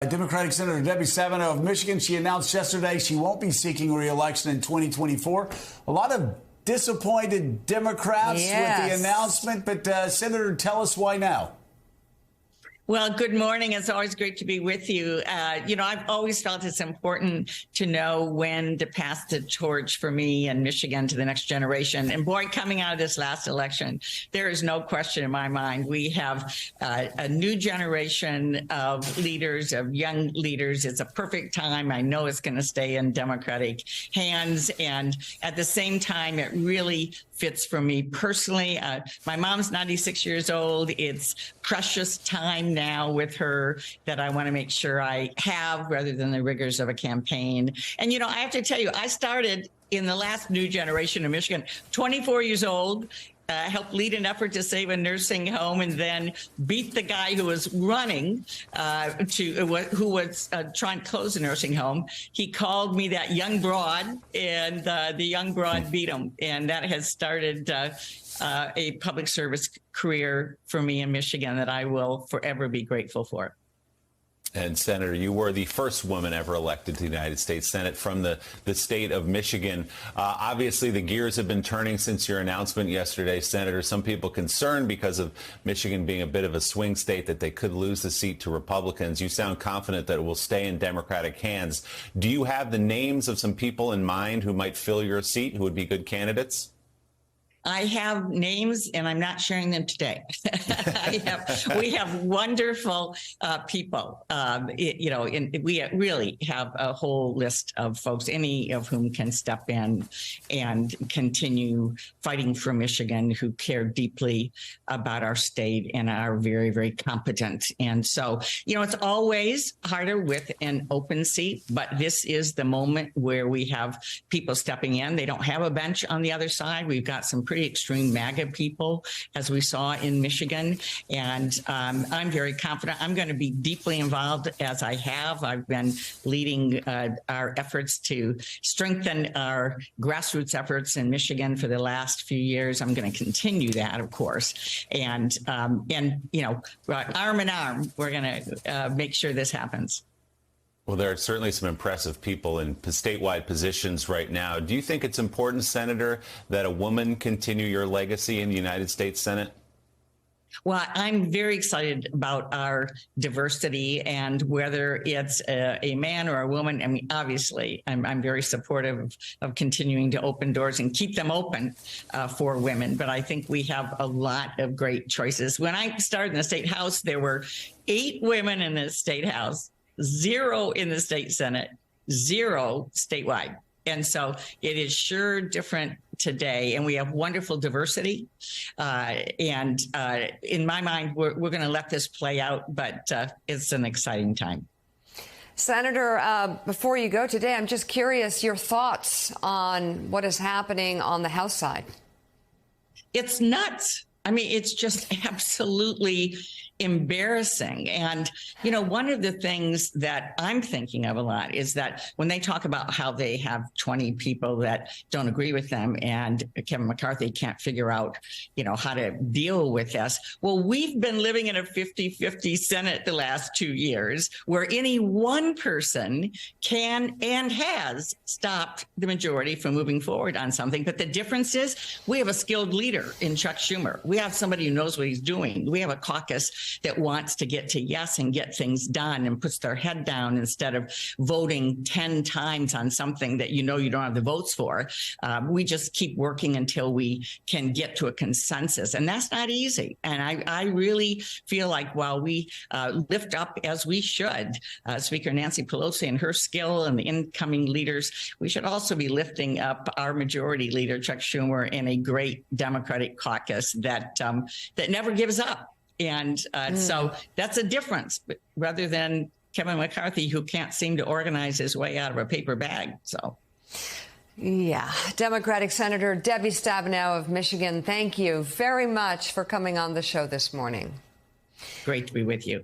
Democratic Senator Debbie Stabenow of Michigan. She announced yesterday she won't be seeking re-election in 2024. A lot of disappointed Democrats with the announcement, but Senator, tell us why now. Well, good morning. It's always great to be with you. I've always felt it's important to know when to pass the torch for me and Michigan to the next generation. And boy, coming out of this last election, there is no question in my mind. We have a new generation of leaders, of young leaders. It's a perfect time. I know it's going to stay in Democratic hands. And at the same time, it really fits for me personally. My mom's 96 years old. It's precious time now with her that I want to make sure I have rather than the rigors of a campaign. And, I have to tell you, I started in the last new generation of Michigan, 24 years old. Helped lead an effort to save a nursing home and then beat the guy who was running who was trying to close a nursing home. He called me that young broad, and the young broad beat him. And that has started a public service career for me in Michigan that I will forever be grateful for. And Senator, you were the first woman ever elected to the United States Senate from the state of Michigan. Obviously, the gears have been turning since your announcement yesterday, Senator. Some people concerned because of Michigan being a bit of a swing state that they could lose the seat to Republicans. You sound confident that it will stay in Democratic hands. Do you have the names of some people in mind who might fill your seat, who would be good candidates? I have names, and I'm not sharing them today. We have wonderful people, we really have a whole list of folks, any of whom can step in and continue fighting for Michigan, who care deeply about our state and are very, very competent. And so, it's always harder with an open seat, but this is the moment where we have people stepping in. They don't have a bench on the other side. We've got some pretty extreme MAGA people, as we saw in Michigan. And I'm very confident. I'm going to be deeply involved, as I have. I've been leading our efforts to strengthen our grassroots efforts in Michigan for the last few years. I'm going to continue that, of course. And arm in arm, we're going to make sure this happens. Well, there are certainly some impressive people in statewide positions right now. Do you think it's important, Senator, that a woman continue your legacy in the United States Senate? Well, I'm very excited about our diversity, and whether it's a man or a woman. I mean, obviously, I'm very supportive of continuing to open doors and keep them open for women. But I think we have a lot of great choices. When I started in the State House, there were 8 women in the State House, 0 in the State Senate, 0 statewide. And so it is sure different today, and we have wonderful diversity. In my mind, we're going to let this play out, but it's an exciting time. Senator, before you go today, I'm just curious your thoughts on what is happening on the House side. It's nuts. I mean, it's just absolutely embarrassing. And, one of the things that I'm thinking of a lot is that when they talk about how they have 20 people that don't agree with them and Kevin McCarthy can't figure out, how to deal with this. Well, we've been living in a 50-50 Senate the last 2 years where any one person can and has stopped the majority from moving forward on something. But the difference is we have a skilled leader in Chuck Schumer. We have somebody who knows what he's doing. We have a caucus that wants to get to yes and get things done and puts their head down instead of voting 10 times on something that you don't have the votes for. We just keep working until we can get to a consensus. And that's not easy. And I really feel like while we lift up, as we should, Speaker Nancy Pelosi and her skill and the incoming leaders, we should also be lifting up our majority leader, Chuck Schumer, in a great Democratic caucus that never gives up. And so that's a difference, rather than Kevin McCarthy, who can't seem to organize his way out of a paper bag. So, yeah. Democratic Senator Debbie Stabenow of Michigan, thank you very much for coming on the show this morning. Great to be with you.